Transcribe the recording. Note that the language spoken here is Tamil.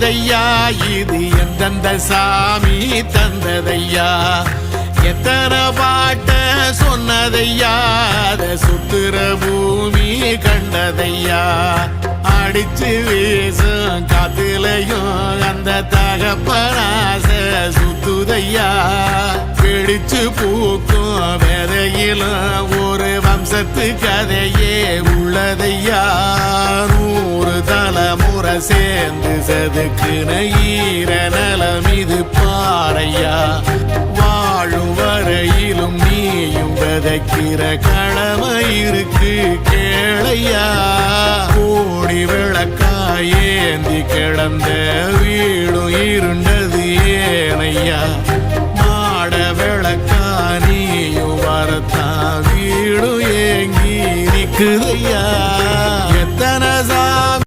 தந்ததையா இது எந்தெந்த சாமி தந்ததையா எத்தனை பாட்ட சொன்னதையா அத சுத்துற பூமி கண்டதையா அடிச்சு வீசும் காத்துலையும் அந்த தகப்பனாச சுத்துதையா பிடிச்சு பூக்கும் விதையிலும் ஒரு வம்சத்து கதையே உள்ளதையா 100 தலைமுறை சேர்ந்து செதுக்குன ஈர நலம் இது பாறையா வாழும் வரையிலும் நீயும் விதைக்கிற கடமை இருக்கு கேளையா கோடி விளக்காயேந்தி கிடந்த வீடும் இருண்டது ஏனையா மாட விளக்கா நீயும் வரத்தான் வீடும் ஏங்கி நிக்குதையா